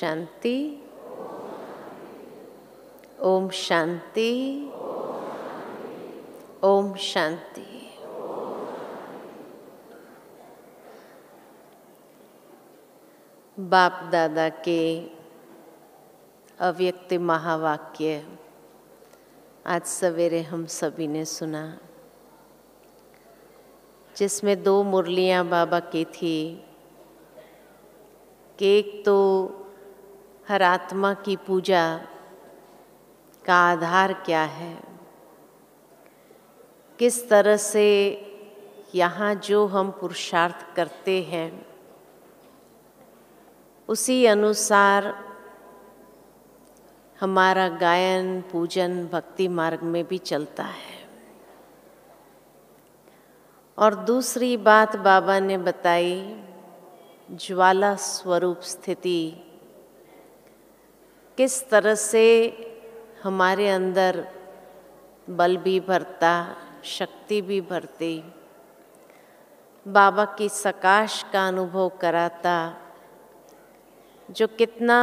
शांति। ओम शांति। ओम शांति। बाप दादा के अव्यक्त महावाक्य आज सवेरे हम सभी ने सुना, जिसमें 2 मुरलियाँ बाबा की थी कि एक तो हर आत्मा की पूजा का आधार क्या है, किस तरह से यहाँ जो हम पुरुषार्थ करते हैं उसी अनुसार हमारा गायन पूजन भक्ति मार्ग में भी चलता है। और दूसरी बात बाबा ने बताई, ज्वाला स्वरूप स्थिति, किस तरह से हमारे अंदर बल भी भरता, शक्ति भी भरती, बाबा की सकाश का अनुभव कराता, जो कितना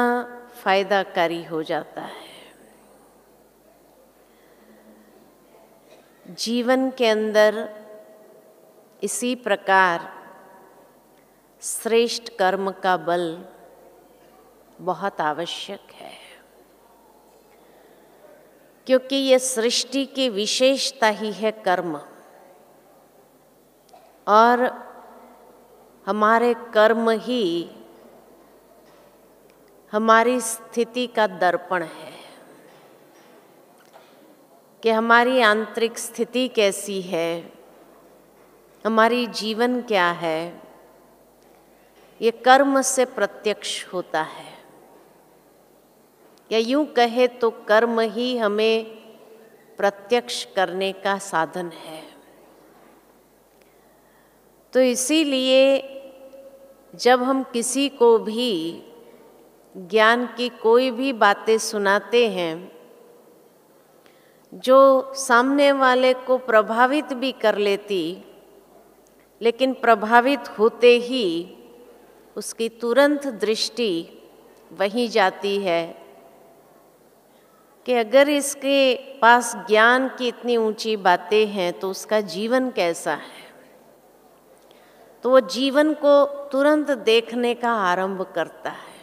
फायदाकारी हो जाता है। जीवन के अंदर इसी प्रकार श्रेष्ठ कर्म का बल बहुत आवश्यक है, क्योंकि ये सृष्टि की विशेषता ही है कर्म, और हमारे कर्म ही हमारी स्थिति का दर्पण है कि हमारी आंतरिक स्थिति कैसी है, हमारी जीवन क्या है, ये कर्म से प्रत्यक्ष होता है। या यूं कहे तो कर्म ही हमें प्रत्यक्ष करने का साधन है। तो इसीलिए जब हम किसी को भी ज्ञान की कोई भी बातें सुनाते हैं जो सामने वाले को प्रभावित भी कर लेती, लेकिन प्रभावित होते ही उसकी तुरंत दृष्टि वहीं जाती है कि अगर इसके पास ज्ञान की इतनी ऊंची बातें हैं तो उसका जीवन कैसा है, तो वो जीवन को तुरंत देखने का आरंभ करता है।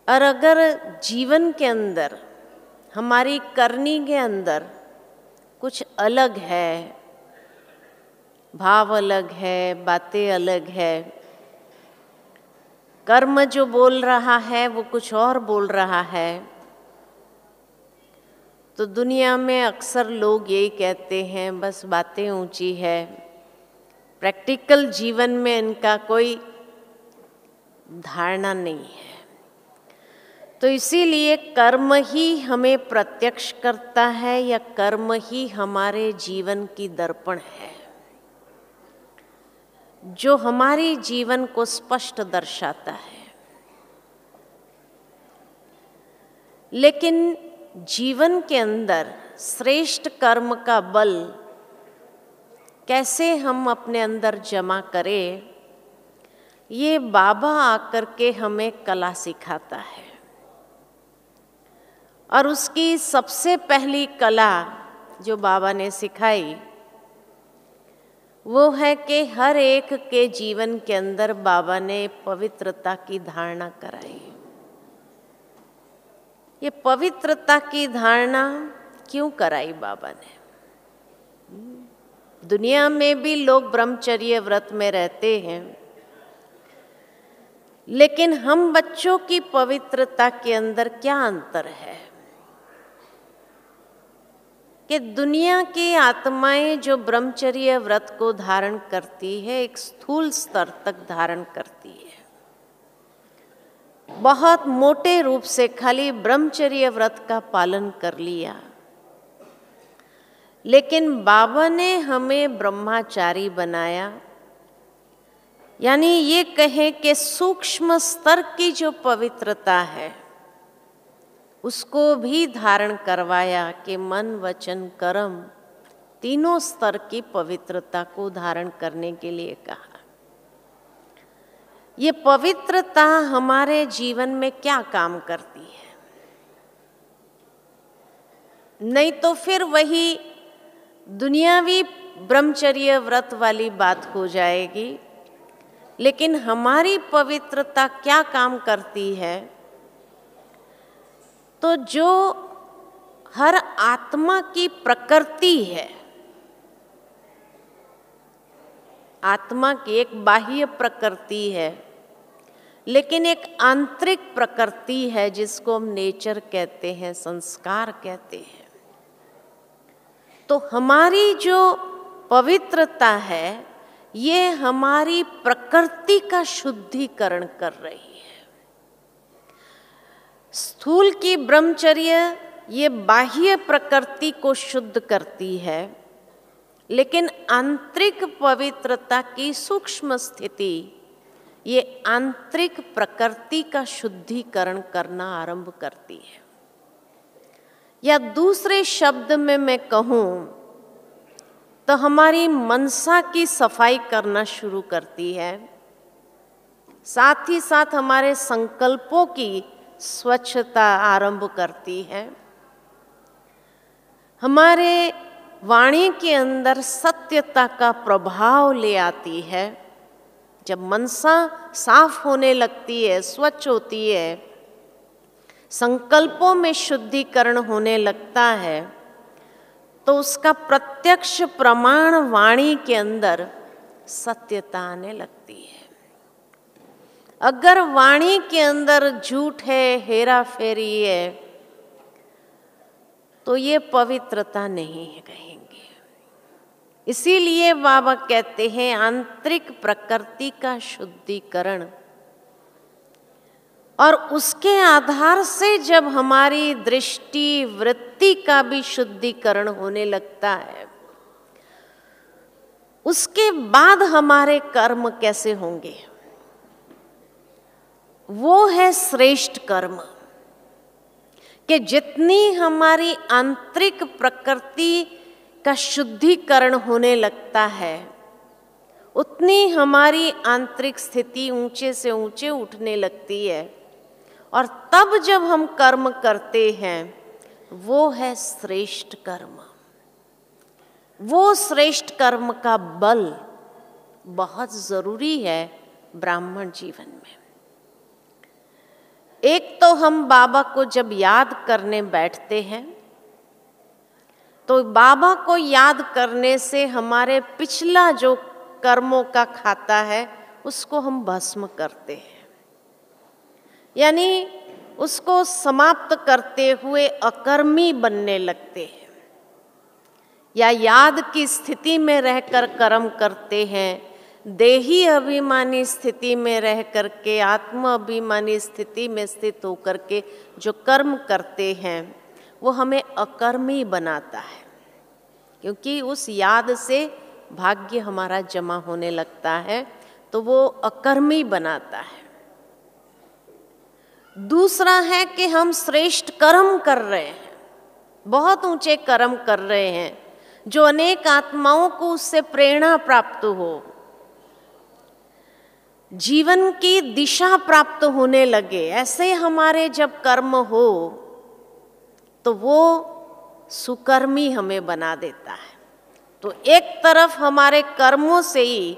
और अगर जीवन के अंदर, हमारी करनी के अंदर कुछ अलग है, भाव अलग है, बातें अलग है, कर्म जो बोल रहा है वो कुछ और बोल रहा है, तो दुनिया में अक्सर लोग यही कहते हैं बस बातें ऊंची है, प्रैक्टिकल जीवन में इनका कोई धारणा नहीं है। तो इसीलिए कर्म ही हमें प्रत्यक्ष करता है, या कर्म ही हमारे जीवन की दर्पण है, जो हमारी जीवन को स्पष्ट दर्शाता है। लेकिन जीवन के अंदर श्रेष्ठ कर्म का बल कैसे हम अपने अंदर जमा करें, ये बाबा आकर के हमें कला सिखाता है। और उसकी सबसे पहली कला जो बाबा ने सिखाई वो है कि हर एक के जीवन के अंदर बाबा ने पवित्रता की धारणा कराई। ये पवित्रता की धारणा क्यों कराई बाबा ने? दुनिया में भी लोग ब्रह्मचर्य व्रत में रहते हैं, लेकिन हम बच्चों की पवित्रता के अंदर क्या अंतर है कि दुनिया की आत्माएं जो ब्रह्मचर्य व्रत को धारण करती है, एक स्थूल स्तर तक धारण करती है, बहुत मोटे रूप से खाली ब्रह्मचर्य व्रत का पालन कर लिया। लेकिन बाबा ने हमें ब्रह्मचारी बनाया, यानी ये कहें कि सूक्ष्म स्तर की जो पवित्रता है उसको भी धारण करवाया कि मन वचन कर्म तीनों स्तर की पवित्रता को धारण करने के लिए कहा। ये पवित्रता हमारे जीवन में क्या काम करती है? नहीं तो फिर वही दुनियावी ब्रह्मचर्य व्रत वाली बात हो जाएगी। लेकिन हमारी पवित्रता क्या काम करती है? तो जो हर आत्मा की प्रकृति है, आत्मा की एक बाह्य प्रकृति है, लेकिन एक आंतरिक प्रकृति है जिसको हम नेचर कहते हैं, संस्कार कहते हैं। तो हमारी जो पवित्रता है ये हमारी प्रकृति का शुद्धिकरण कर रही है। स्थूल की ब्रह्मचर्य ये बाह्य प्रकृति को शुद्ध करती है, लेकिन आंतरिक पवित्रता की सूक्ष्म स्थिति ये आंतरिक प्रकृति का शुद्धिकरण करना आरंभ करती है। या दूसरे शब्द में मैं कहूँ तो हमारी मनसा की सफाई करना शुरू करती है, साथ ही साथ हमारे संकल्पों की स्वच्छता आरंभ करती है, हमारे वाणी के अंदर सत्यता का प्रभाव ले आती है। जब मनसा साफ होने लगती है, स्वच्छ होती है, संकल्पों में शुद्धिकरण होने लगता है, तो उसका प्रत्यक्ष प्रमाण वाणी के अंदर सत्यता आने लगती है। अगर वाणी के अंदर झूठ है, हेरा फेरी है, तो ये पवित्रता नहीं है कहेंगे। इसीलिए बाबा कहते हैं आंतरिक प्रकृति का शुद्धिकरण, और उसके आधार से जब हमारी दृष्टि वृत्ति का भी शुद्धिकरण होने लगता है, उसके बाद हमारे कर्म कैसे होंगे? वो है श्रेष्ठ कर्म, कि जितनी हमारी आंतरिक प्रकृति का शुद्धिकरण होने लगता है, उतनी हमारी आंतरिक स्थिति ऊंचे से ऊंचे उठने लगती है। और तब जब हम कर्म करते हैं वो है श्रेष्ठ कर्म। वो श्रेष्ठ कर्म का बल बहुत जरूरी है ब्राह्मण जीवन में। एक तो हम बाबा को जब याद करने बैठते हैं, तो बाबा को याद करने से हमारे पिछला जो कर्मों का खाता है उसको हम भस्म करते हैं, यानी उसको समाप्त करते हुए अकर्मी बनने लगते हैं। या याद की स्थिति में रहकर कर्म करते हैं, देही अभिमानी स्थिति में रह करके, आत्म अभिमानी स्थिति में स्थित होकर के जो कर्म करते हैं वो हमें अकर्मी बनाता है, क्योंकि उस याद से भाग्य हमारा जमा होने लगता है, तो वो अकर्मी बनाता है। दूसरा है कि हम श्रेष्ठ कर्म कर रहे हैं, बहुत ऊंचे कर्म कर रहे हैं, जो अनेक आत्माओं को उससे प्रेरणा प्राप्त हो, जीवन की दिशा प्राप्त होने लगे। ऐसे हमारे जब कर्म हो तो वो सुकर्मी हमें बना देता है। तो एक तरफ हमारे कर्मों से ही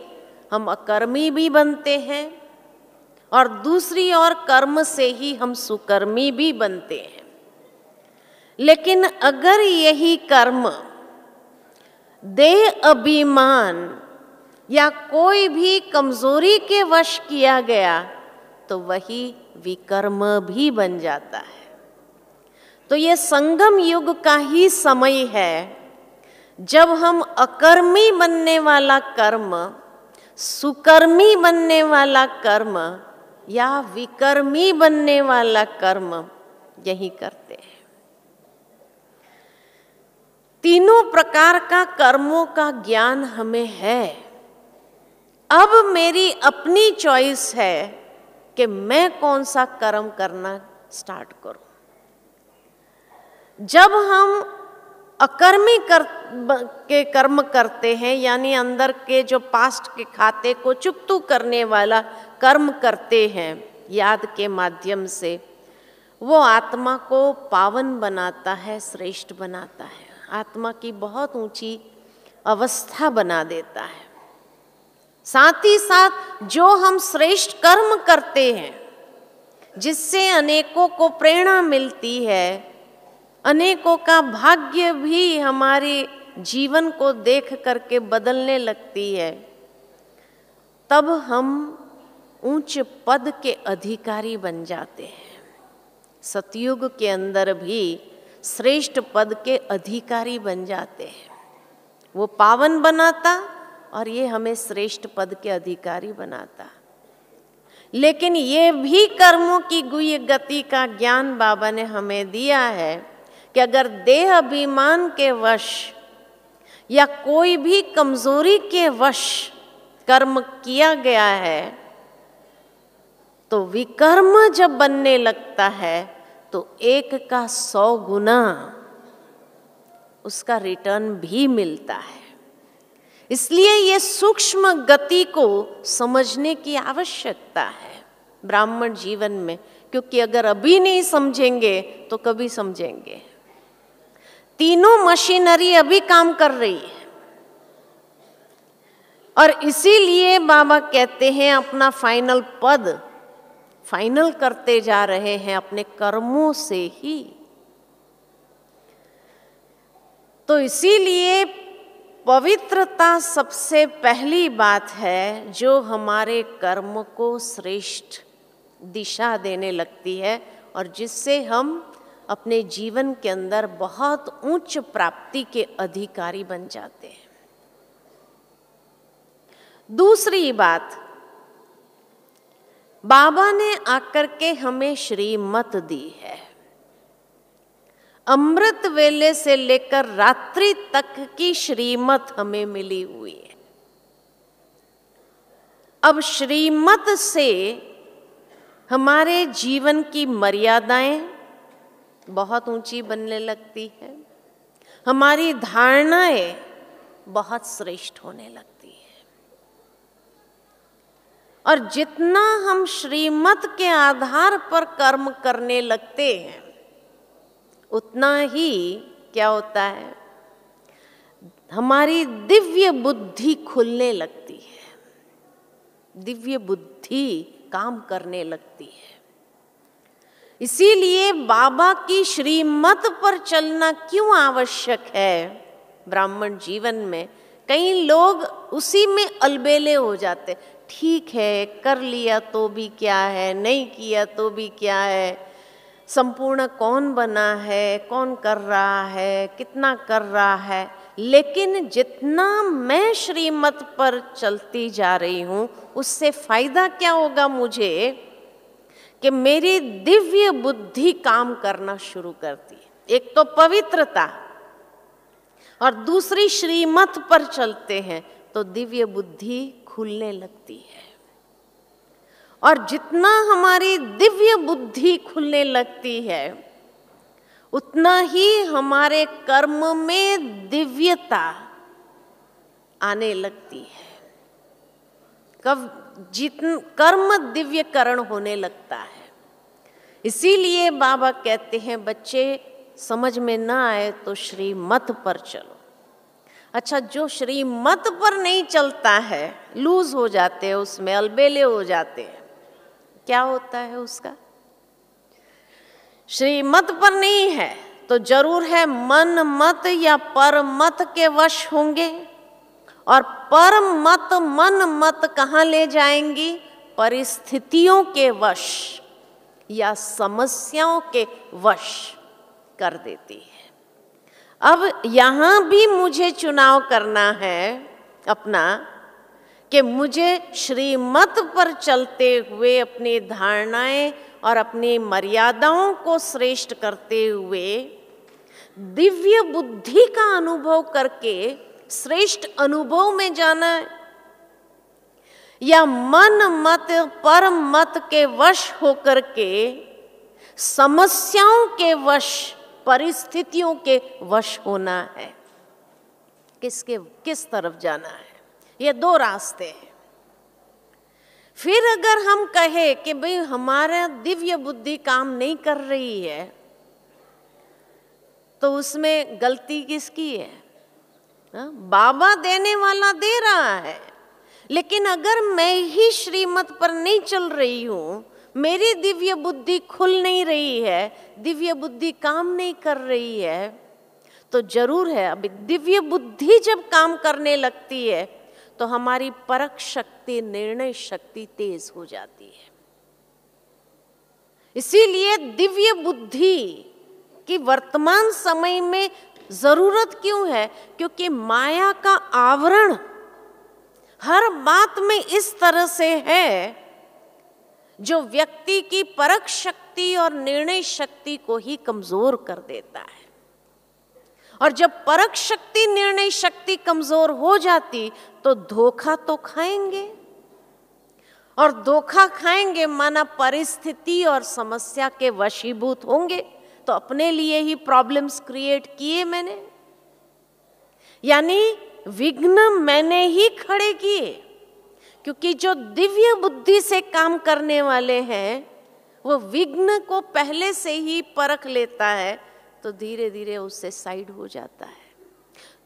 हम अकर्मी भी बनते हैं, और दूसरी ओर कर्म से ही हम सुकर्मी भी बनते हैं। लेकिन अगर यही कर्म देह अभिमान या कोई भी कमजोरी के वश किया गया तो वही विकर्म भी बन जाता है। तो ये संगम युग का ही समय है जब हम अकर्मी बनने वाला कर्म, सुकर्मी बनने वाला कर्म या विकर्मी बनने वाला कर्म यही करते हैं। तीनों प्रकार का कर्मों का ज्ञान हमें है। अब मेरी अपनी चॉइस है कि मैं कौन सा कर्म करना स्टार्ट करूं। जब हम अकर्मी के कर्म करते हैं, यानी अंदर के जो पास्ट के खाते को चुकतू करने वाला कर्म करते हैं याद के माध्यम से, वो आत्मा को पावन बनाता है, श्रेष्ठ बनाता है, आत्मा की बहुत ऊंची अवस्था बना देता है। साथ ही साथ जो हम श्रेष्ठ कर्म करते हैं जिससे अनेकों को प्रेरणा मिलती है, अनेकों का भाग्य भी हमारे जीवन को देख करके बदलने लगती है, तब हम उच्च पद के अधिकारी बन जाते हैं। सतयुग के अंदर भी श्रेष्ठ पद के अधिकारी बन जाते हैं। वो पावन बनाता और ये हमें श्रेष्ठ पद के अधिकारी बनाता। लेकिन ये भी कर्मों की गुह्य गति का ज्ञान बाबा ने हमें दिया है कि अगर देह अभिमान के वश या कोई भी कमजोरी के वश कर्म किया गया है, तो विकर्म जब बनने लगता है तो 1 का 100 गुना उसका रिटर्न भी मिलता है। इसलिए ये सूक्ष्म गति को समझने की आवश्यकता है ब्राह्मण जीवन में, क्योंकि अगर अभी नहीं समझेंगे तो कभी समझेंगे। तीनों मशीनरी अभी काम कर रही है और इसीलिए बाबा कहते हैं अपना फाइनल पद फाइनल करते जा रहे हैं अपने कर्मों से ही। तो इसीलिए पवित्रता सबसे पहली बात है जो हमारे कर्म को श्रेष्ठ दिशा देने लगती है और जिससे हम अपने जीवन के अंदर बहुत उच्च प्राप्ति के अधिकारी बन जाते हैं। दूसरी बात, बाबा ने आकर के हमें श्रीमत दी है। अमृत वेले से लेकर रात्रि तक की श्रीमत हमें मिली हुई है। अब श्रीमत से हमारे जीवन की मर्यादाएं बहुत ऊंची बनने लगती है, हमारी धारणाएं बहुत श्रेष्ठ होने लगती है। और जितना हम श्रीमत के आधार पर कर्म करने लगते हैं उतना ही क्या होता है, हमारी दिव्य बुद्धि खुलने लगती है, दिव्य बुद्धि काम करने लगती है। इसीलिए बाबा की श्रीमत पर चलना क्यों आवश्यक है ब्राह्मण जीवन में। कई लोग उसी में अलबेले हो जाते, ठीक है कर लिया तो भी क्या है, नहीं किया तो भी क्या है, संपूर्ण कौन बना है, कौन कर रहा है, कितना कर रहा है। लेकिन जितना मैं श्रीमत पर चलती जा रही हूँ उससे फायदा क्या होगा मुझे कि मेरी दिव्य बुद्धि काम करना शुरू करती है। एक तो पवित्रता और दूसरी श्रीमत पर चलते हैं तो दिव्य बुद्धि खुलने लगती है। और जितना हमारी दिव्य बुद्धि खुलने लगती है उतना ही हमारे कर्म में दिव्यता आने लगती है। कर्म दिव्यकरण होने लगता है। इसीलिए बाबा कहते हैं बच्चे समझ में ना आए तो श्रीमत पर चलो। अच्छा, जो श्रीमत पर नहीं चलता है, लूज हो जाते हैं, उसमें अलबेले हो जाते हैं, क्या होता है उसका? श्रीमत पर नहीं है तो जरूर है मन मत या पर मत के वश होंगे। और पर मत मन मत कहाँ ले जाएंगी? परिस्थितियों के वश या समस्याओं के वश कर देती है। अब यहाँ भी मुझे चुनाव करना है अपना कि मुझे श्रीमत पर चलते हुए अपनी धारणाएं और अपनी मर्यादाओं को श्रेष्ठ करते हुए दिव्य बुद्धि का अनुभव करके श्रेष्ठ अनुभव में जाना है, या मन मत पर मत के वश होकर के समस्याओं के वश परिस्थितियों के वश होना है, किस तरफ जाना है। ये दो रास्ते हैं। फिर अगर हम कहे कि भाई हमारा दिव्य बुद्धि काम नहीं कर रही है, तो उसमें गलती किसकी है? बाबा देने वाला दे रहा है, लेकिन अगर मैं ही श्रीमत पर नहीं चल रही हूं, मेरी दिव्य बुद्धि खुल नहीं रही है, दिव्य बुद्धि काम नहीं कर रही है, तो जरूर है अभी दिव्य बुद्धि जब काम करने लगती है तो हमारी परख शक्ति, निर्णय शक्ति तेज हो जाती है। इसीलिए दिव्य बुद्धि की वर्तमान समय में जरूरत क्यों है? क्योंकि माया का आवरण हर बात में इस तरह से है जो व्यक्ति की परख शक्ति और निर्णय शक्ति को ही कमजोर कर देता है। और जब परख शक्ति, निर्णय शक्ति कमजोर हो जाती तो धोखा तो खाएंगे, और धोखा खाएंगे माना परिस्थिति और समस्या के वशीभूत होंगे, तो अपने लिए ही प्रॉब्लम्स क्रिएट किए मैंने, यानी विघ्न मैंने ही खड़े किए। क्योंकि जो दिव्य बुद्धि से काम करने वाले हैं वो विघ्न को पहले से ही परख लेता है, तो धीरे धीरे उससे साइड हो जाता है।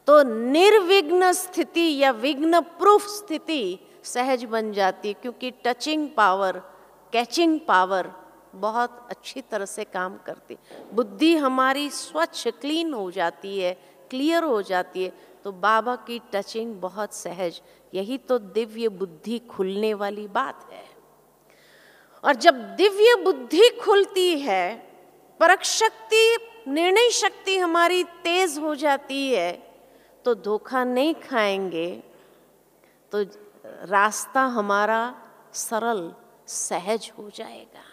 तो निर्विघ्न स्थिति या विघ्न प्रूफ स्थिति सहज बन जाती है, क्योंकि टचिंग पावर, कैचिंग पावर बहुत अच्छी तरह से काम करती। बुद्धि हमारी स्वच्छ, क्लीन हो जाती है, क्लियर हो जाती है, तो बाबा की टचिंग बहुत सहज। यही तो दिव्य बुद्धि खुलने वाली बात है। और जब दिव्य बुद्धि खुलती है, परख शक्ति, निर्णय शक्ति हमारी तेज हो जाती है, तो धोखा नहीं खाएंगे, तो रास्ता हमारा सरल, सहज हो जाएगा।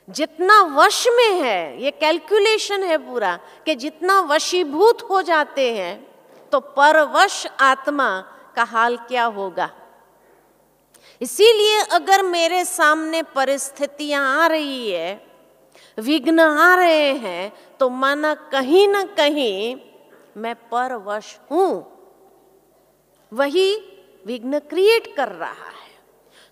जितना वश में है, ये कैलकुलेशन है पूरा, कि जितना वशीभूत हो जाते हैं तो परवश आत्मा का हाल क्या होगा। इसीलिए अगर मेरे सामने परिस्थितियां आ रही है, विघ्न आ रहे हैं, तो माना कहीं ना कहीं मैं परवश हूं, वही विघ्न क्रिएट कर रहा है।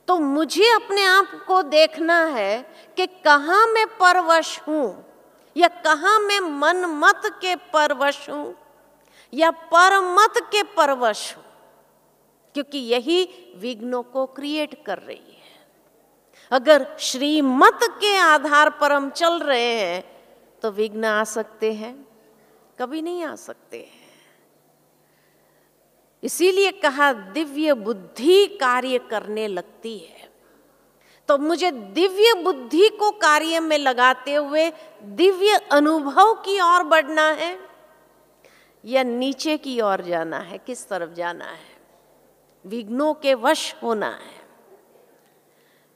तो मुझे अपने आप को देखना है कि कहाँ मैं परवश हूं, या कहाँ मैं मन मत के परवश हूं, या परमत के परवश हूं, क्योंकि यही विघ्नों को क्रिएट कर रही है। अगर श्रीमत के आधार पर हम चल रहे हैं तो विघ्न आ सकते हैं? कभी नहीं आ सकते हैं। इसीलिए कहा दिव्य बुद्धि कार्य करने लगती है। तो मुझे दिव्य बुद्धि को कार्य में लगाते हुए दिव्य अनुभव की ओर बढ़ना है या नीचे की ओर जाना है? किस तरफ जाना है? विघ्नों के वश होना है।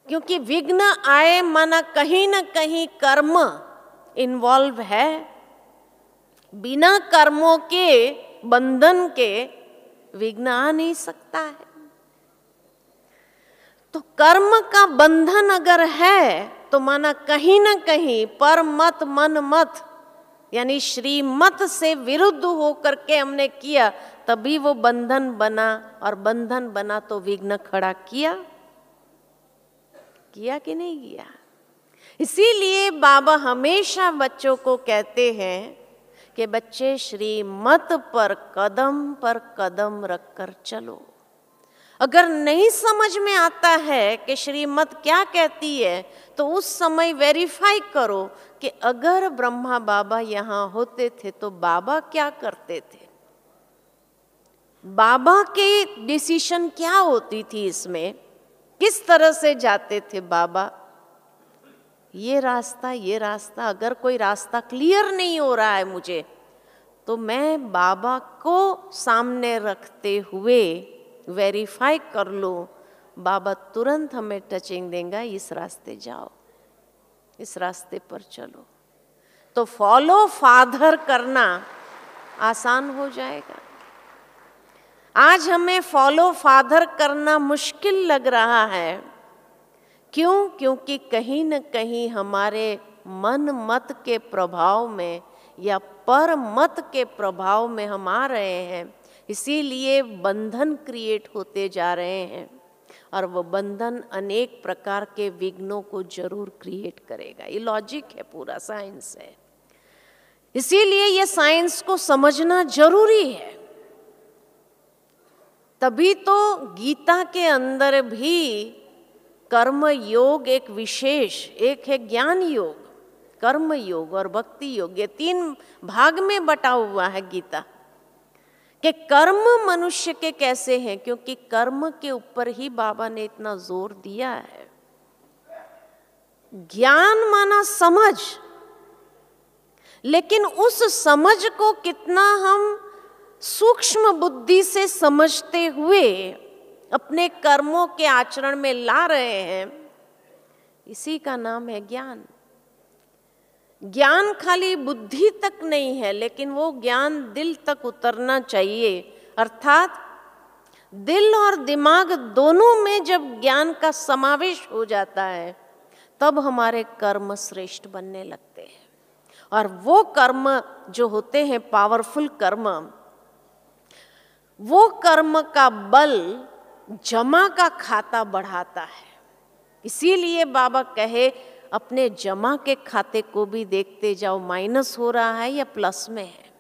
क्योंकि विघ्न आए माना कहीं ना कहीं कर्म इन्वॉल्व है। बिना कर्मों के बंधन के विघ्न आ नहीं सकता है। तो कर्म का बंधन अगर है तो माना कहीं ना कहीं पर मत, मन मत, यानी श्रीमत से विरुद्ध होकर के हमने किया, तभी वो बंधन बना। और बंधन बना तो विघ्न खड़ा किया कि नहीं किया? इसीलिए बाबा हमेशा बच्चों को कहते हैं कि बच्चे श्रीमत पर कदम रखकर चलो। अगर नहीं समझ में आता है कि श्रीमत क्या कहती है, तो उस समय वेरीफाई करो कि अगर ब्रह्मा बाबा यहाँ होते थे तो बाबा क्या करते थे, बाबा की डिसीजन क्या होती थी, इसमें किस तरह से जाते थे बाबा। ये रास्ता अगर कोई रास्ता क्लियर नहीं हो रहा है मुझे, तो मैं बाबा को सामने रखते हुए वेरीफाई कर लो। बाबा तुरंत हमें टचिंग देगा, इस रास्ते जाओ, इस रास्ते पर चलो। तो फॉलो फादर करना आसान हो जाएगा। आज हमें फॉलो फादर करना मुश्किल लग रहा है। क्यों? क्योंकि कहीं न कहीं हमारे मन मत के प्रभाव में या पर मत के प्रभाव में हम आ रहे हैं, इसीलिए बंधन क्रिएट होते जा रहे हैं और वो बंधन अनेक प्रकार के विघ्नों को जरूर क्रिएट करेगा। ये लॉजिक है, पूरा साइंस है। इसीलिए ये साइंस को समझना जरूरी है। तभी तो गीता के अंदर भी कर्म योग एक विशेष, एक है ज्ञान योग, कर्म योग और भक्ति योग, ये 3 भाग में बटा हुआ है गीता कि कर्म मनुष्य के कैसे हैं, क्योंकि कर्म के ऊपर ही बाबा ने इतना जोर दिया है। ज्ञान माना समझ, लेकिन उस समझ को कितना हम सूक्ष्म बुद्धि से समझते हुए अपने कर्मों के आचरण में ला रहे हैं, इसी का नाम है ज्ञान। ज्ञान खाली बुद्धि तक नहीं है, लेकिन वो ज्ञान दिल तक उतरना चाहिए। अर्थात दिल और दिमाग दोनों में जब ज्ञान का समावेश हो जाता है, तब हमारे कर्म श्रेष्ठ बनने लगते हैं। और वो कर्म जो होते हैं पावरफुल कर्म, वो कर्म का बल जमा का खाता बढ़ाता है। इसीलिए बाबा कहे अपने जमा के खाते को भी देखते जाओ, माइनस हो रहा है या प्लस में है।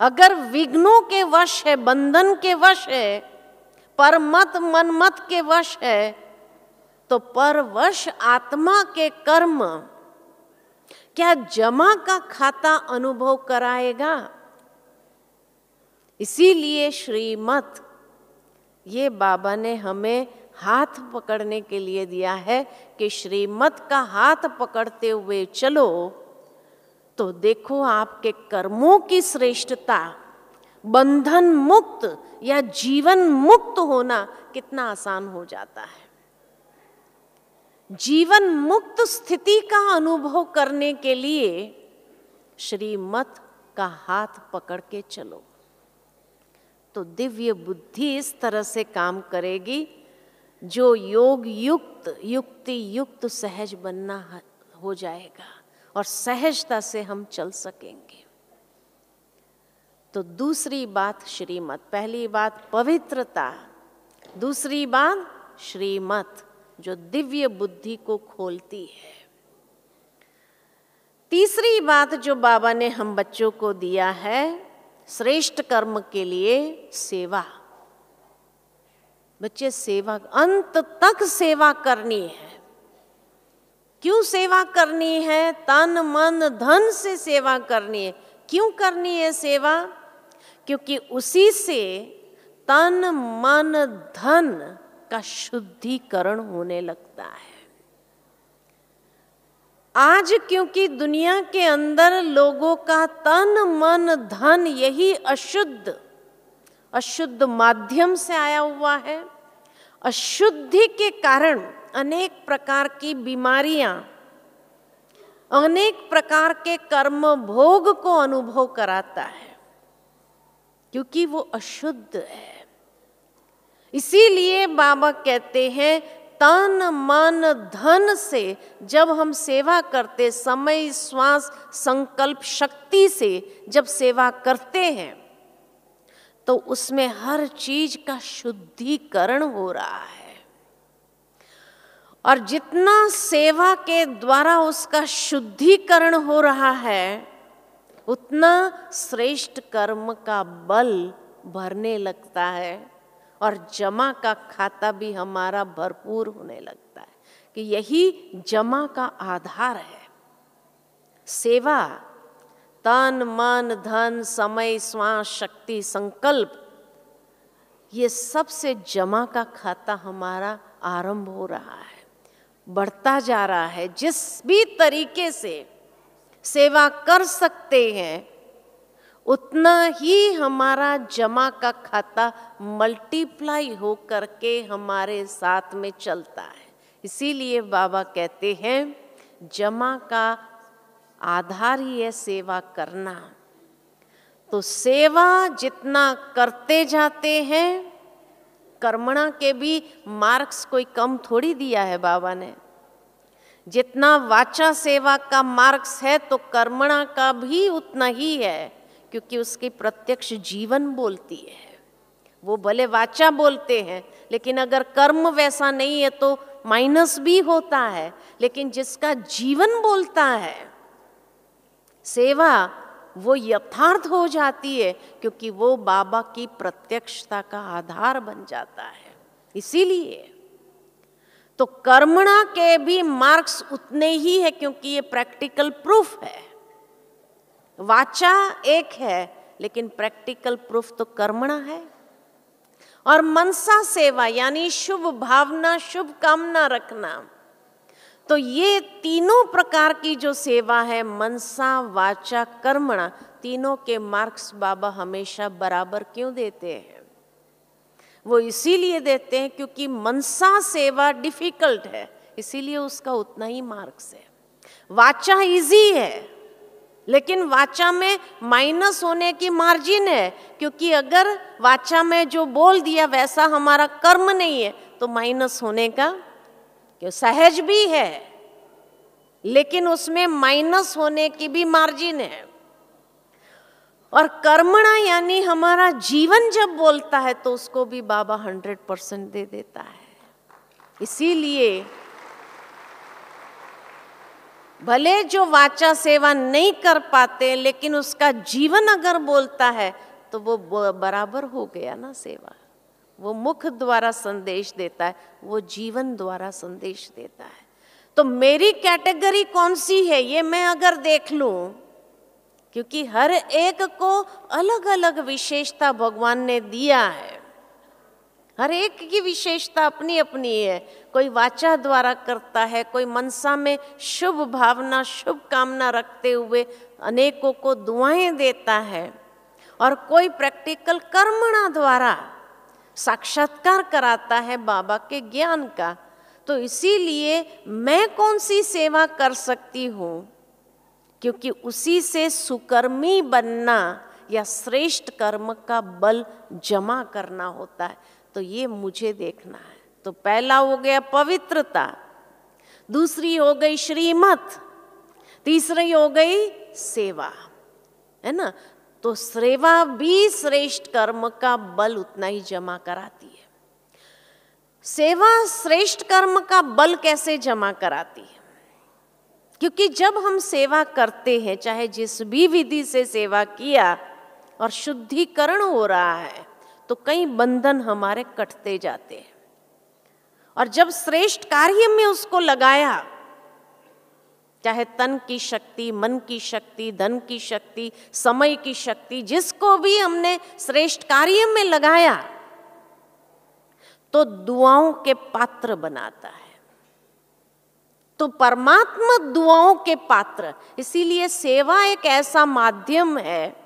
अगर विघ्नों के वश है, बंधन के वश है, पर मत मन मत के वश है, तो पर वश आत्मा के कर्म क्या जमा का खाता अनुभव कराएगा? इसीलिए श्रीमत ये बाबा ने हमें हाथ पकड़ने के लिए दिया है कि श्रीमत का हाथ पकड़ते हुए चलो तो देखो आपके कर्मों की श्रेष्ठता, बंधन मुक्त या जीवन मुक्त होना कितना आसान हो जाता है। जीवन मुक्त स्थिति का अनुभव करने के लिए श्रीमत का हाथ पकड़ के चलो तो दिव्य बुद्धि इस तरह से काम करेगी जो योग युक्त, युक्ति युक्त सहज बनना हो जाएगा और सहजता से हम चल सकेंगे। तो दूसरी बात श्रीमत, पहली बात पवित्रता, दूसरी बात श्रीमत जो दिव्य बुद्धि को खोलती है। तीसरी बात जो बाबा ने हम बच्चों को दिया है श्रेष्ठ कर्म के लिए सेवा। बच्चे सेवा, अंत तक सेवा करनी है। क्यों सेवा करनी है? तन मन धन से सेवा करनी है। क्यों करनी है सेवा? क्योंकि उसी से तन मन धन का शुद्धिकरण होने लगता है। आज क्योंकि दुनिया के अंदर लोगों का तन मन धन यही अशुद्ध माध्यम से आया हुआ है। अशुद्धि के कारण अनेक प्रकार की बीमारियां, अनेक प्रकार के कर्म भोग को अनुभव कराता है, क्योंकि वो अशुद्ध है। इसीलिए बाबा कहते हैं तन मन धन से जब हम सेवा करते, समय श्वास संकल्प शक्ति से जब सेवा करते हैं तो उसमें हर चीज का शुद्धिकरण हो रहा है। और जितना सेवा के द्वारा उसका शुद्धिकरण हो रहा है, उतना श्रेष्ठ कर्म का बल भरने लगता है और जमा का खाता भी हमारा भरपूर होने लगता है कि यही जमा का आधार है। सेवा, तन मन धन समय श्वास शक्ति संकल्प, ये सबसे जमा का खाता हमारा आरंभ हो रहा है, बढ़ता जा रहा है। जिस भी तरीके से सेवा कर सकते हैं उतना ही हमारा जमा का खाता मल्टीप्लाई हो करके हमारे साथ में चलता है। इसीलिए बाबा कहते हैं जमा का आधार ही है सेवा करना। तो सेवा जितना करते जाते हैं, कर्मणा के भी मार्क्स कोई कम थोड़ी दिया है बाबा ने। जितना वाचा सेवा का मार्क्स है तो कर्मणा का भी उतना ही है, क्योंकि उसकी प्रत्यक्ष जीवन बोलती है। वो भले वाचा बोलते हैं, लेकिन अगर कर्म वैसा नहीं है तो माइनस भी होता है। लेकिन जिसका जीवन बोलता है सेवा, वो यथार्थ हो जाती है, क्योंकि वो बाबा की प्रत्यक्षता का आधार बन जाता है। इसीलिए तो कर्मणा के भी मार्क्स उतने ही है, क्योंकि ये प्रैक्टिकल प्रूफ है। वाचा एक है, लेकिन प्रैक्टिकल प्रूफ तो कर्मणा है। और मनसा सेवा यानी शुभ भावना, शुभ कामना रखना, तो ये तीनों प्रकार की जो सेवा है, मनसा, वाचा, कर्मणा, तीनों के मार्क्स बाबा हमेशा बराबर क्यों देते हैं? वो इसीलिए देते हैं क्योंकि मनसा सेवा डिफिकल्ट है, इसीलिए उसका उतना ही मार्क्स है। वाचा इजी है, लेकिन वाचा में माइनस होने की मार्जिन है, क्योंकि अगर वाचा में जो बोल दिया वैसा हमारा कर्म नहीं है तो माइनस होने का क्यों, सहज भी है, लेकिन उसमें माइनस होने की भी मार्जिन है। और कर्मणा यानी हमारा जीवन जब बोलता है तो उसको भी बाबा 100% दे देता है। इसीलिए भले जो वाचा सेवा नहीं कर पाते, लेकिन उसका जीवन अगर बोलता है तो वो बराबर हो गया ना सेवा। वो मुख द्वारा संदेश देता है, वो जीवन द्वारा संदेश देता है। तो मेरी कैटेगरी कौन सी है ये मैं अगर देख लूं, क्योंकि हर एक को अलग अलग विशेषता भगवान ने दिया है, हर एक की विशेषता अपनी अपनी है। कोई वाचा द्वारा करता है, कोई मनसा में शुभ भावना, शुभ कामना रखते हुए अनेकों को दुआएं देता है, और कोई प्रैक्टिकल कर्मणा द्वारा साक्षात्कार कराता है बाबा के ज्ञान का। तो इसीलिए मैं कौन सी सेवा कर सकती हूँ, क्योंकि उसी से सुकर्मी बनना या श्रेष्ठ कर्म का बल जमा करना होता है। तो ये मुझे देखना है। तो पहला हो गया पवित्रता, दूसरी हो गई श्रीमत, तीसरी हो गई सेवा, है ना। तो सेवा भी श्रेष्ठ कर्म का बल उतना ही जमा कराती है। सेवा श्रेष्ठ कर्म का बल कैसे जमा कराती है? क्योंकि जब हम सेवा करते हैं, चाहे जिस भी विधि से सेवा किया और शुद्धिकरण हो रहा है, तो कई बंधन हमारे कटते जाते हैं। और जब श्रेष्ठ कार्य में उसको लगाया, चाहे तन की शक्ति, मन की शक्ति, धन की शक्ति, समय की शक्ति, जिसको भी हमने श्रेष्ठ कार्य में लगाया, तो दुआओं के पात्र बनाता है। तो परमात्मा दुआओं के पात्र, इसीलिए सेवा एक ऐसा माध्यम है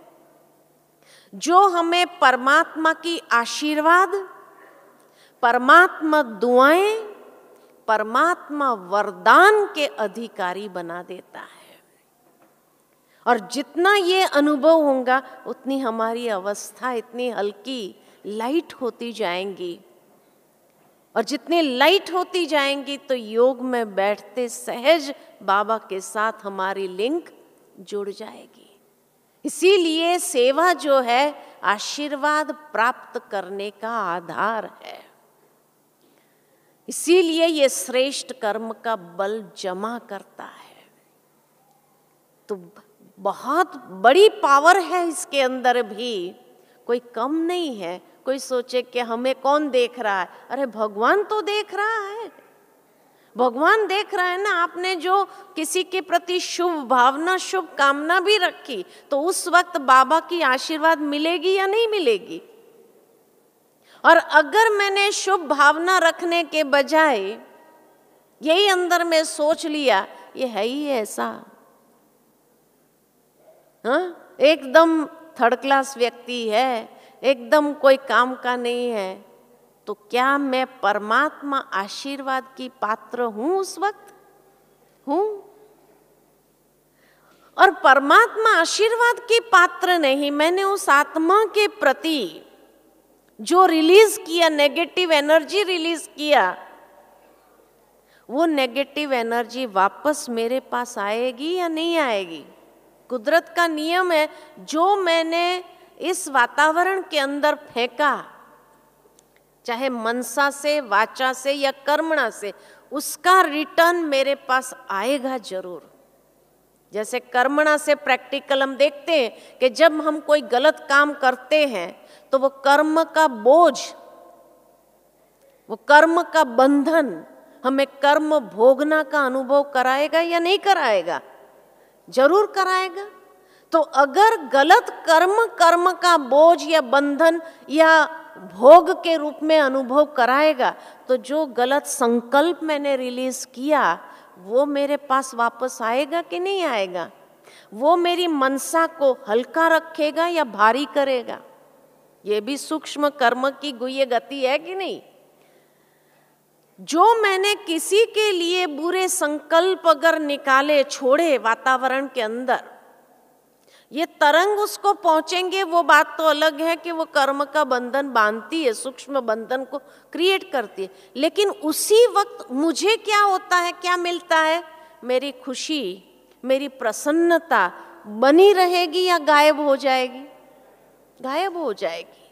जो हमें परमात्मा की आशीर्वाद, परमात्मा दुआएं, परमात्मा वरदान के अधिकारी बना देता है। और जितना ये अनुभव होगा, उतनी हमारी अवस्था इतनी हल्की, लाइट होती जाएंगी। और जितनी लाइट होती जाएंगी तो योग में बैठते सहज बाबा के साथ हमारी लिंक जुड़ जाएगी। इसीलिए सेवा जो है आशीर्वाद प्राप्त करने का आधार है। इसीलिए ये श्रेष्ठ कर्म का बल जमा करता है। तो बहुत बड़ी पावर है इसके अंदर भी, कोई कम नहीं है। कोई सोचे कि हमें कौन देख रहा है, अरे भगवान तो देख रहा है। भगवान देख रहा है ना। आपने जो किसी के प्रति शुभ भावना, शुभ कामना भी रखी, तो उस वक्त बाबा की आशीर्वाद मिलेगी या नहीं मिलेगी? और अगर मैंने शुभ भावना रखने के बजाय यही अंदर में सोच लिया ये है ही ऐसा, हाँ, एकदम थर्ड क्लास व्यक्ति है, एकदम कोई काम का नहीं है, तो क्या मैं परमात्मा आशीर्वाद की पात्र हूं? उस वक्त हूं। और परमात्मा आशीर्वाद की पात्र नहीं, मैंने उस आत्मा के प्रति जो रिलीज किया, नेगेटिव एनर्जी रिलीज किया, वो नेगेटिव एनर्जी वापस मेरे पास आएगी या नहीं आएगी? कुदरत का नियम है, जो मैंने इस वातावरण के अंदर फेंका, चाहे मनसा से, वाचा से या कर्मणा से, उसका रिटर्न मेरे पास आएगा जरूर। जैसे कर्मणा से प्रैक्टिकल हम देखते हैं कि जब हम कोई गलत काम करते हैं तो वो कर्म का बोझ, वो कर्म का बंधन हमें कर्म भोगना का अनुभव कराएगा या नहीं कराएगा? जरूर कराएगा। तो अगर गलत कर्म का बोझ या बंधन या भोग के रूप में अनुभव कराएगा, तो जो गलत संकल्प मैंने रिलीज किया वो मेरे पास वापस आएगा कि नहीं आएगा? वो मेरी मनसा को हल्का रखेगा या भारी करेगा? ये भी सूक्ष्म कर्म की गुह्य गति है कि नहीं? जो मैंने किसी के लिए बुरे संकल्प अगर निकाले, छोड़े वातावरण के अंदर, ये तरंग उसको पहुंचेंगे, वो बात तो अलग है कि वो कर्म का बंधन बांधती है, सूक्ष्म बंधन को क्रिएट करती है। लेकिन उसी वक्त मुझे क्या होता है, क्या मिलता है? मेरी खुशी, मेरी प्रसन्नता बनी रहेगी या गायब हो जाएगी? गायब हो जाएगी।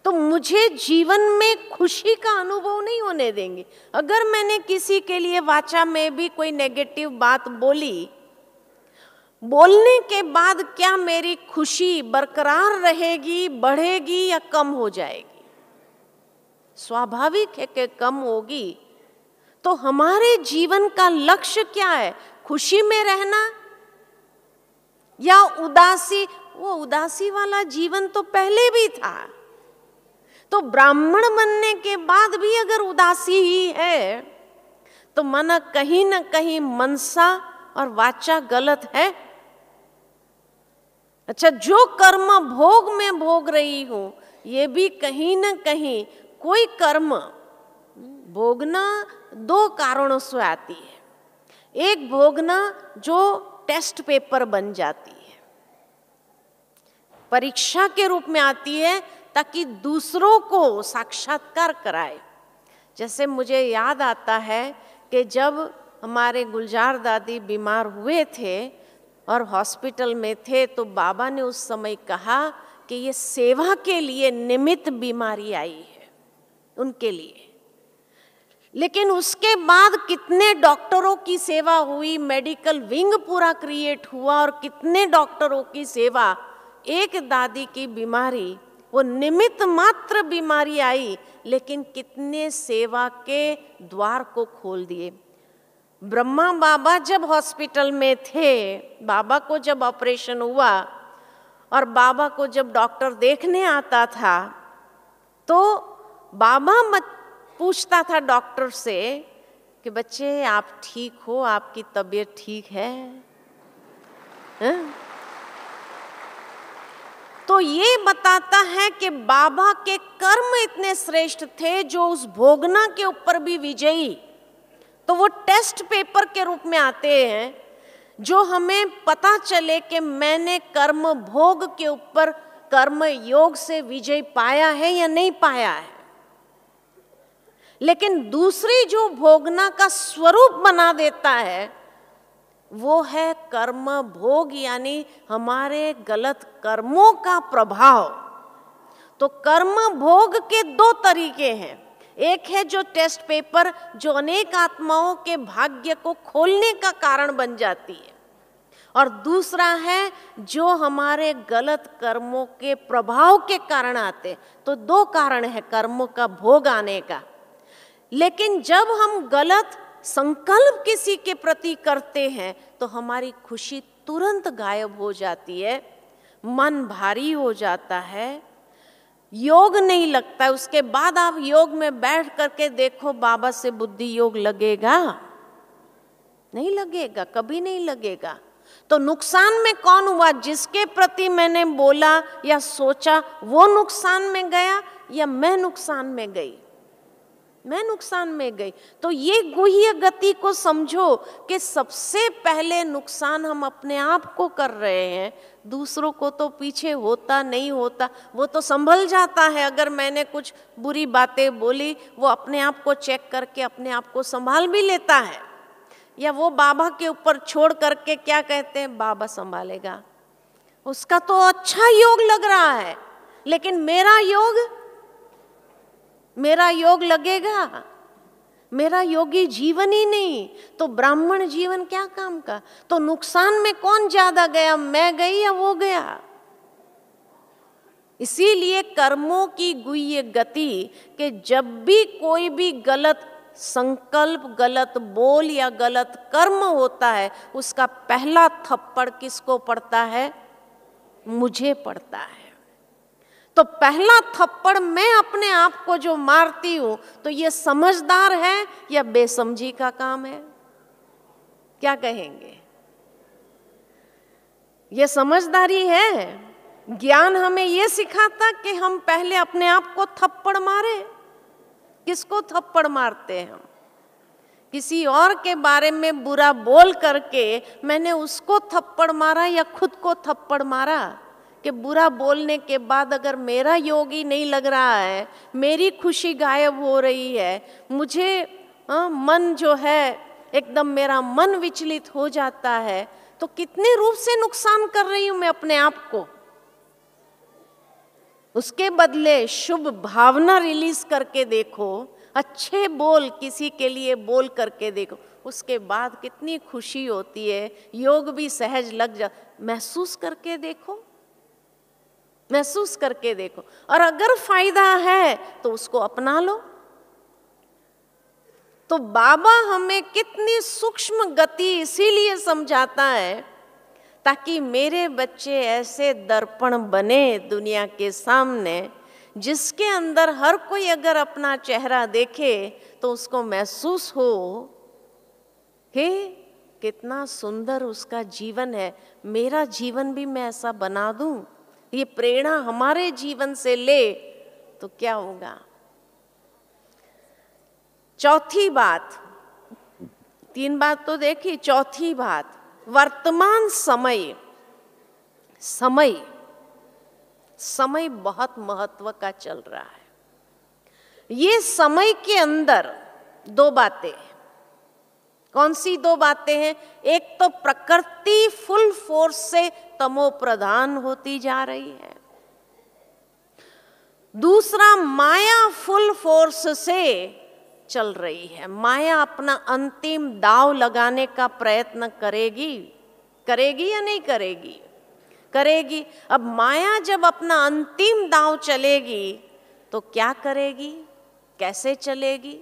तो मुझे जीवन में खुशी का अनुभव नहीं होने देंगे। अगर मैंने किसी के लिए वाचा में भी कोई नेगेटिव बात बोली, बोलने के बाद क्या मेरी खुशी बरकरार रहेगी, बढ़ेगी या कम हो जाएगी? स्वाभाविक है कि कम होगी। तो हमारे जीवन का लक्ष्य क्या है? खुशी में रहना या उदासी? वो उदासी वाला जीवन तो पहले भी था। तो ब्राह्मण बनने के बाद भी अगर उदासी ही है तो माना कहीं ना कहीं मनसा और वाचा गलत है। अच्छा, जो कर्म भोग में भोग रही हूं, ये भी कहीं ना कहीं कोई कर्म भोगना दो कारणों से आती है। एक भोगना जो टेस्ट पेपर बन जाती है, परीक्षा के रूप में आती है, ताकि दूसरों को साक्षात्कार कराए। जैसे मुझे याद आता है कि जब हमारे गुलजार दादी बीमार हुए थे और हॉस्पिटल में थे, तो बाबा ने उस समय कहा कि ये सेवा के लिए निमित्त बीमारी आई है उनके लिए। लेकिन उसके बाद कितने डॉक्टरों की सेवा हुई, मेडिकल विंग पूरा क्रिएट हुआ और कितने डॉक्टरों की सेवा। एक दादी की बीमारी, वो निमित्त मात्र बीमारी आई, लेकिन कितने सेवा के द्वार को खोल दिए। ब्रह्मा बाबा जब हॉस्पिटल में थे, बाबा को जब ऑपरेशन हुआ और बाबा को जब डॉक्टर देखने आता था, तो बाबा पूछता था डॉक्टर से कि बच्चे आप ठीक हो, आपकी तबीयत ठीक है? तो ये बताता है कि बाबा के कर्म इतने श्रेष्ठ थे जो उस भोगना के ऊपर भी विजयी। तो वो टेस्ट पेपर के रूप में आते हैं, जो हमें पता चले कि मैंने कर्म भोग के ऊपर कर्म योग से विजय पाया है या नहीं पाया है। लेकिन दूसरी जो भोगना का स्वरूप बना देता है, वो है कर्म भोग, यानी हमारे गलत कर्मों का प्रभाव। तो कर्म भोग के दो तरीके हैं। एक है जो टेस्ट पेपर, जो अनेक आत्माओं के भाग्य को खोलने का कारण बन जाती है, और दूसरा है जो हमारे गलत कर्मों के प्रभाव के कारण आते। तो दो कारण है कर्मों का भोग आने का। लेकिन जब हम गलत संकल्प किसी के प्रति करते हैं तो हमारी खुशी तुरंत गायब हो जाती है, मन भारी हो जाता है, योग नहीं लगता है। उसके बाद आप योग में बैठ करके देखो, बाबा से बुद्धि योग लगेगा? नहीं लगेगा, कभी नहीं लगेगा। तो नुकसान में कौन हुआ? जिसके प्रति मैंने बोला या सोचा वो नुकसान में गया या मैं नुकसान में गई? मैं नुकसान में गई। तो ये गुह्य गति को समझो कि सबसे पहले नुकसान हम अपने आप को कर रहे हैं, दूसरों को तो पीछे होता नहीं होता, वो तो संभल जाता है। अगर मैंने कुछ बुरी बातें बोली, वो अपने आप को चेक करके अपने आप को संभाल भी लेता है। या वो बाबा के ऊपर छोड़ करके क्या कहते हैं, बाबा संभालेगा, उसका तो अच्छा योग लग रहा है, लेकिन मेरा योग लगेगा? मेरा योगी जीवन ही नहीं, तो ब्राह्मण जीवन क्या काम का? तो नुकसान में कौन ज्यादा गया, मैं गई या वो गया? इसीलिए कर्मों की गुह्य गति कि जब भी कोई भी गलत संकल्प, गलत बोल या गलत कर्म होता है, उसका पहला थप्पड़ किसको पड़ता है? मुझे पड़ता है। तो पहला थप्पड़ मैं अपने आप को जो मारती हूं, तो ये समझदार है या बेसमझी का काम है? क्या कहेंगे? ये समझदारी है? ज्ञान हमें ये सिखाता कि हम पहले अपने आप को थप्पड़ मारे। किसको थप्पड़ मारते हैं हम? किसी और के बारे में बुरा बोल करके मैंने उसको थप्पड़ मारा या खुद को थप्पड़ मारा? कि बुरा बोलने के बाद अगर मेरा योग ही नहीं लग रहा है, मेरी खुशी गायब हो रही है, मुझे मन जो है एकदम मेरा मन विचलित हो जाता है, तो कितने रूप से नुकसान कर रही हूं मैं अपने आप को। उसके बदले शुभ भावना रिलीज करके देखो, अच्छे बोल किसी के लिए बोल करके देखो, उसके बाद कितनी खुशी होती है, योग भी सहज लग जा। महसूस करके देखो, महसूस करके देखो, और अगर फायदा है तो उसको अपना लो। तो बाबा हमें कितनी सूक्ष्म गति इसीलिए समझाता है ताकि मेरे बच्चे ऐसे दर्पण बने दुनिया के सामने, जिसके अंदर हर कोई अगर अपना चेहरा देखे तो उसको महसूस हो कि कितना सुंदर उसका जीवन है, मेरा जीवन भी मैं ऐसा बना दूं। ये प्रेरणा हमारे जीवन से ले तो क्या होगा। चौथी बात, 3 बात तो देखी, चौथी बात, वर्तमान समय बहुत महत्व का चल रहा है। ये समय के अंदर 2 बातें, कौन सी 2 बातें हैं? एक तो प्रकृति फुल फोर्स से तमो प्रधान होती जा रही है, दूसरा माया फुल फोर्स से चल रही है। माया अपना अंतिम दांव लगाने का प्रयत्न करेगी या नहीं करेगी? करेगी। अब माया जब अपना अंतिम दांव चलेगी तो क्या करेगी? कैसे चलेगी?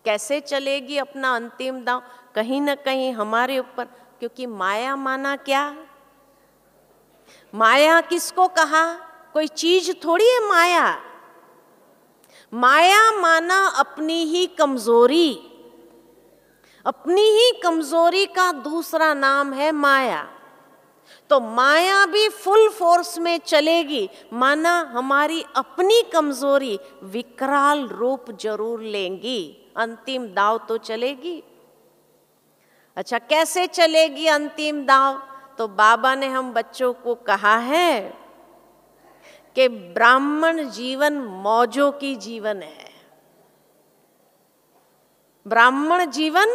कैसे चलेगी अपना अंतिम दांव? कहीं ना कहीं हमारे ऊपर, क्योंकि माया माना क्या? माया किसको कहा? कोई चीज थोड़ी है माया। माया माना अपनी ही कमजोरी, अपनी ही कमजोरी का दूसरा नाम है माया। तो माया भी फुल फोर्स में चलेगी, माना हमारी अपनी कमजोरी विकराल रूप जरूर लेंगी, अंतिम दाव तो चलेगी। अच्छा, कैसे चलेगी अंतिम दाव? तो बाबा ने हम बच्चों को कहा है कि ब्राह्मण जीवन मौजों की जीवन है। ब्राह्मण जीवन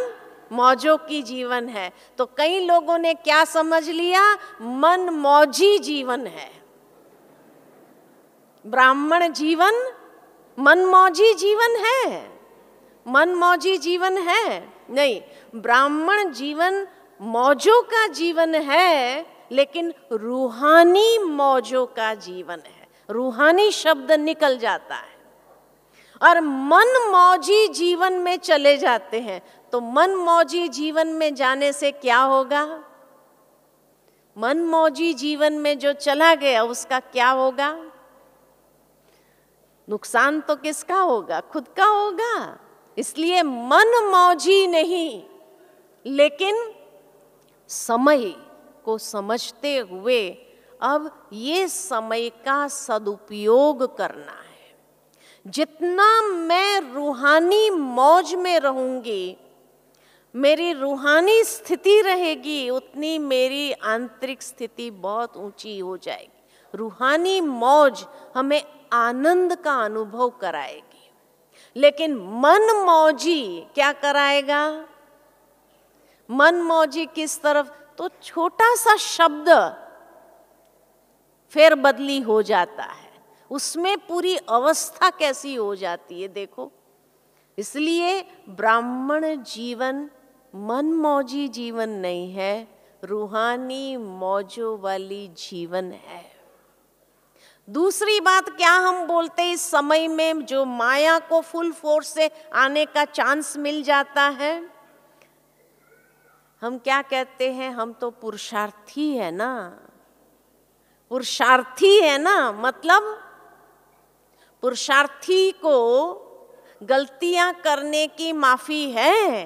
मौजों की जीवन है। तो कई लोगों ने क्या समझ लिया? मन मौजी जीवन है। ब्राह्मण जीवन मन मौजी जीवन है? मन मौजी जीवन है? नहीं, ब्राह्मण जीवन मौजों का जीवन है, लेकिन रूहानी मौजों का जीवन है। रूहानी शब्द निकल जाता है और मन मौजी जीवन में चले जाते हैं। तो मन मौजी जीवन में जाने से क्या होगा? मन मौजी जीवन में जो चला गया उसका क्या होगा? नुकसान तो किसका होगा? खुद का होगा। इसलिए मन मौजी नहीं, लेकिन समय को समझते हुए अब ये समय का सदुपयोग करना है। जितना मैं रूहानी मौज में रहूंगी, मेरी रूहानी स्थिति रहेगी, उतनी मेरी आंतरिक स्थिति बहुत ऊंची हो जाएगी। रूहानी मौज हमें आनंद का अनुभव कराएगी, लेकिन मन मौजी क्या कराएगा? मन मौजी किस तरफ? तो छोटा सा शब्द फेर बदली हो जाता है, उसमें पूरी अवस्था कैसी हो जाती है देखो। इसलिए ब्राह्मण जीवन मनमौजी जीवन नहीं है, रूहानी मौजों वाली जीवन है। दूसरी बात क्या हम बोलते, इस समय में जो माया को फुल फोर्स से आने का चांस मिल जाता है, हम क्या कहते हैं? हम तो पुरुषार्थी है ना, पुरुषार्थी है ना। मतलब पुरुषार्थी को गलतियां करने की माफी है?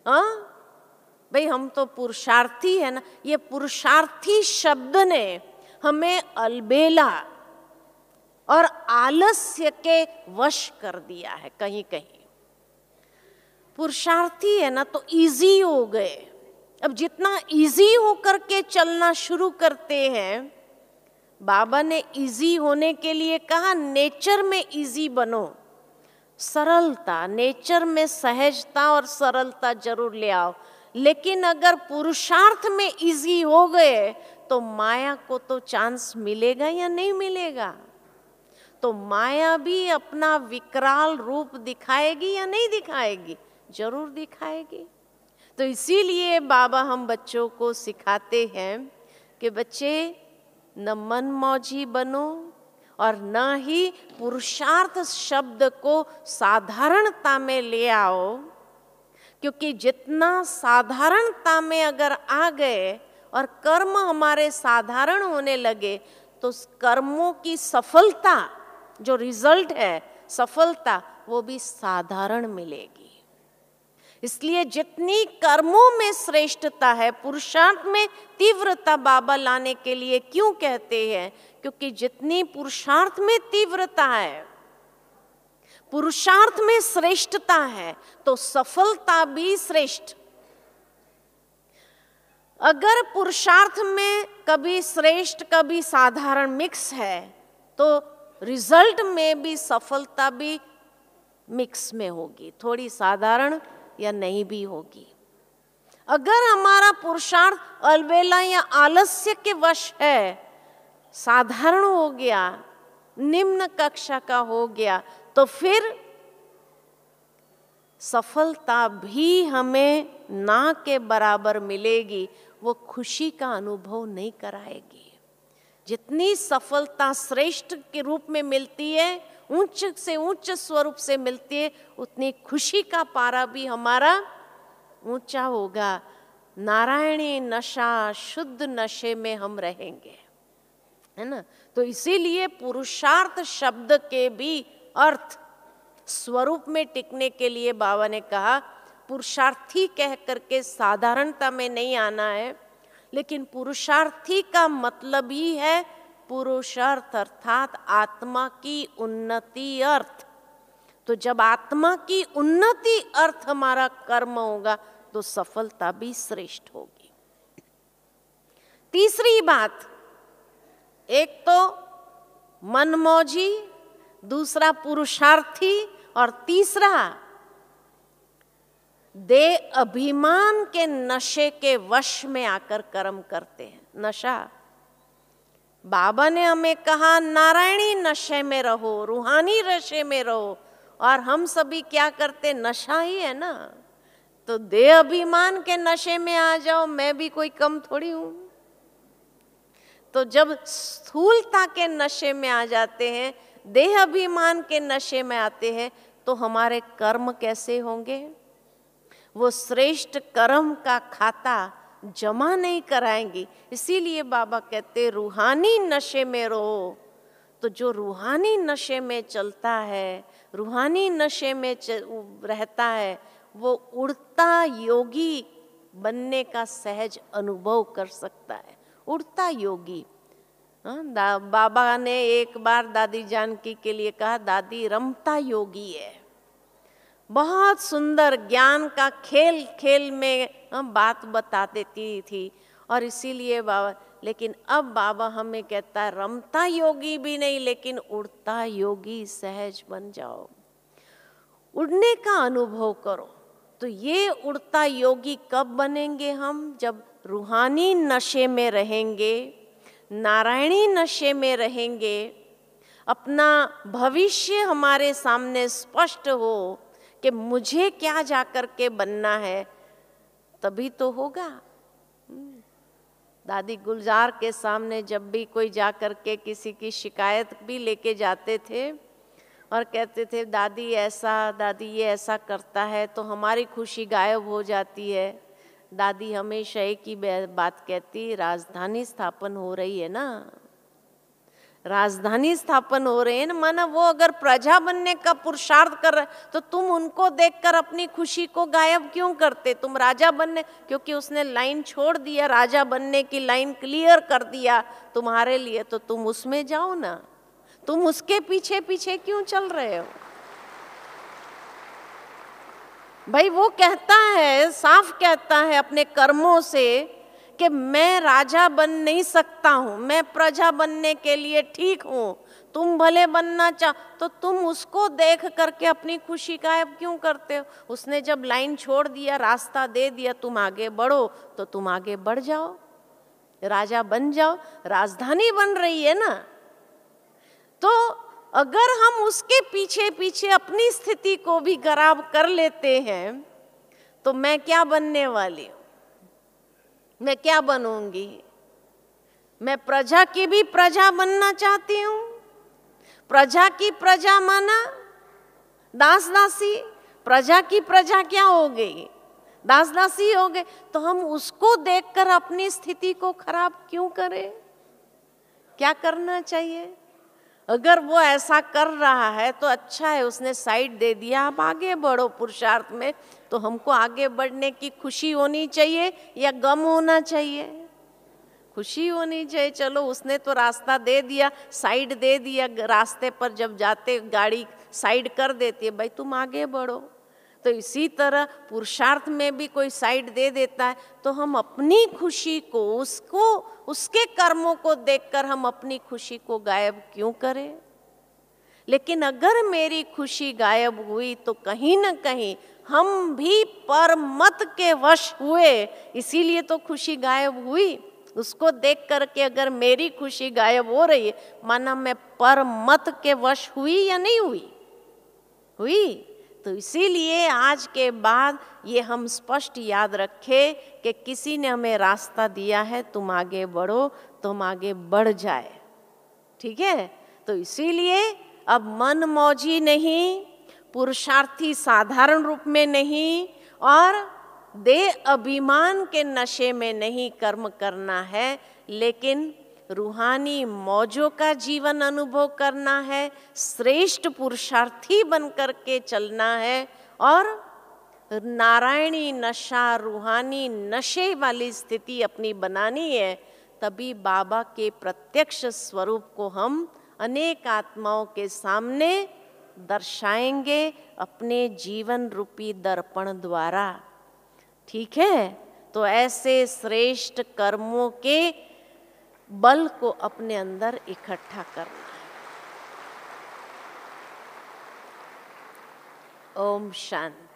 भाई हम तो पुरुषार्थी है ना। ये पुरुषार्थी शब्द ने हमें अलबेला और आलस्य के वश कर दिया है। कहीं कहीं पुरुषार्थी है ना तो इजी हो गए। अब जितना इजी होकर के चलना शुरू करते हैं, बाबा ने इजी होने के लिए कहा नेचर में इजी बनो, सरलता, नेचर में सहजता और सरलता जरूर ले आओ। लेकिन अगर पुरुषार्थ में इजी हो गए तो माया को तो चांस मिलेगा या नहीं मिलेगा? तो माया भी अपना विकराल रूप दिखाएगी या नहीं दिखाएगी? जरूर दिखाएगी। तो इसीलिए बाबा हम बच्चों को सिखाते हैं कि बच्चे न मनमौजी बनो और न ही पुरुषार्थ शब्द को साधारणता में ले आओ, क्योंकि जितना साधारणता में अगर आ गए और कर्म हमारे साधारण होने लगे तो कर्मों की सफलता, जो रिजल्ट है सफलता, वो भी साधारण मिलेगी। इसलिए जितनी कर्मों में श्रेष्ठता है, पुरुषार्थ में तीव्रता बाबा लाने के लिए क्यों कहते हैं? क्योंकि जितनी पुरुषार्थ में तीव्रता है, पुरुषार्थ में श्रेष्ठता है, तो सफलता भी श्रेष्ठ। अगर पुरुषार्थ में कभी श्रेष्ठ कभी साधारण मिक्स है, तो रिजल्ट में भी सफलता भी मिक्स में होगी, थोड़ी साधारण या नहीं भी होगी। अगर हमारा पुरुषार्थ अलबेला या आलस्य के वश है, साधारण हो गया, निम्न कक्षा का हो गया, तो फिर सफलता भी हमें ना के बराबर मिलेगी, वो खुशी का अनुभव नहीं कराएगी। जितनी सफलता श्रेष्ठ के रूप में मिलती है, उच्च से उच्च स्वरूप से मिलती है, उतनी खुशी का पारा भी हमारा ऊंचा होगा। नारायणी नशा, शुद्ध नशे में हम रहेंगे, है ना। तो इसीलिए पुरुषार्थ शब्द के भी अर्थ स्वरूप में टिकने के लिए बाबा ने कहा पुरुषार्थी कह करके साधारणता में नहीं आना है, लेकिन पुरुषार्थी का मतलब ही है पुरुषार्थ, अर्थात आत्मा की उन्नति अर्थ। तो जब आत्मा की उन्नति अर्थ हमारा कर्म होगा तो सफलता भी श्रेष्ठ होगी। तीसरी बात, एक तो मनमौजी, दूसरा पुरुषार्थी, और तीसरा देह अभिमान के नशे के वश में आकर कर्म करते हैं। नशा, बाबा ने हमें कहा नारायणी नशे में रहो, रूहानी नशे में रहो, और हम सभी क्या करते? नशा ही है ना। तो देह अभिमान के नशे में आ जाओ, मैं भी कोई कम थोड़ी हूं। तो जब स्थूलता के नशे में आ जाते हैं, देह अभिमान के नशे में आते हैं, तो हमारे कर्म कैसे होंगे? वो श्रेष्ठ कर्म का खाता जमा नहीं कराएंगी। इसीलिए बाबा कहते रूहानी नशे में रहो। तो जो रूहानी नशे में चलता है, रूहानी नशे में रहता है, वो उड़ता योगी बनने का सहज अनुभव कर सकता है। उड़ता योगी, बाबा ने एक बार दादी जानकी के लिए कहा, दादी रमता योगी है, बहुत सुंदर ज्ञान का खेल खेल में बात बता देती थी, और इसीलिए बाबा, लेकिन अब बाबा हमें कहता है रमता योगी भी नहीं, लेकिन उड़ता योगी सहज बन जाओ, उड़ने का अनुभव करो। तो ये उड़ता योगी कब बनेंगे हम? जब रूहानी नशे में रहेंगे, नारायणी नशे में रहेंगे, अपना भविष्य हमारे सामने स्पष्ट हो कि मुझे क्या जाकर के बनना है, तभी तो होगा। दादी गुलजार के सामने जब भी कोई जाकर के किसी की शिकायत भी लेके जाते थे और कहते थे दादी ऐसा, दादी ये ऐसा करता है, तो हमारी खुशी गायब हो जाती है। दादी हमेशा एक ही बात कहती, राजधानी स्थापन हो रही है ना, राजधानी स्थापन हो रही है ना, माना वो अगर प्रजा बनने का पुरुषार्थ कर रहे तो तुम उनको देखकर अपनी खुशी को गायब क्यों करते? तुम राजा बनने, क्योंकि उसने लाइन छोड़ दिया, राजा बनने की लाइन क्लियर कर दिया तुम्हारे लिए, तो तुम उसमें जाओ ना, तुम उसके पीछे पीछे क्यों चल रहे हो? भाई वो कहता है, साफ कहता है अपने कर्मों से कि मैं राजा बन नहीं सकता हूं, मैं प्रजा बनने के लिए ठीक हूं, तुम भले बनना चाहो, तो तुम उसको देख करके अपनी खुशी गायब क्यों करते हो? उसने जब लाइन छोड़ दिया, रास्ता दे दिया, तुम आगे बढ़ो, तो तुम आगे बढ़ जाओ, राजा बन जाओ, राजधानी बन रही है ना। तो अगर हम उसके पीछे पीछे अपनी स्थिति को भी खराब कर लेते हैं, तो मैं क्या बनने वाली हूं? मैं क्या बनूंगी? मैं प्रजा की भी प्रजा बनना चाहती हूं। प्रजा की प्रजा माना दास दासी, प्रजा की प्रजा क्या हो गई? दास दासी हो गए। तो हम उसको देखकर अपनी स्थिति को खराब क्यों करें? क्या करना चाहिए? अगर वो ऐसा कर रहा है तो अच्छा है, उसने साइड दे दिया, आप आगे बढ़ो पुरुषार्थ में, तो हमको आगे बढ़ने की खुशी होनी चाहिए या गम होना चाहिए? खुशी होनी चाहिए। चलो उसने तो रास्ता दे दिया, साइड दे दिया, रास्ते पर जब जाते गाड़ी साइड कर देती है, भाई तुम आगे बढ़ो। तो इसी तरह पुरुषार्थ में भी कोई साइड दे देता है, तो हम अपनी खुशी को, उसको, उसके कर्मों को देखकर हम अपनी खुशी को गायब क्यों करें? लेकिन अगर मेरी खुशी गायब हुई तो कहीं ना कहीं हम भी परमत के वश हुए, इसीलिए तो खुशी गायब हुई। उसको देख करके अगर मेरी खुशी गायब हो रही है, माना मैं परमत के वश हुई या नहीं हुई? हुई। तो इसीलिए आज के बाद ये हम स्पष्ट याद रखें कि किसी ने हमें रास्ता दिया है, तुम आगे बढ़ो, तुम आगे बढ़ जाए, ठीक है? तो इसीलिए अब मन मौजी नहीं, पुरुषार्थी साधारण रूप में नहीं, और देह अभिमान के नशे में नहीं कर्म करना है, लेकिन रूहानी मौजों का जीवन अनुभव करना है, श्रेष्ठ पुरुषार्थी बन करके चलना है, और नारायणी नशा, रूहानी नशे वाली स्थिति अपनी बनानी है। तभी बाबा के प्रत्यक्ष स्वरूप को हम अनेक आत्माओं के सामने दर्शाएंगे अपने जीवन रूपी दर्पण द्वारा, ठीक है? तो ऐसे श्रेष्ठ कर्मों के बल को अपने अंदर इकट्ठा करना है। ओम शांति।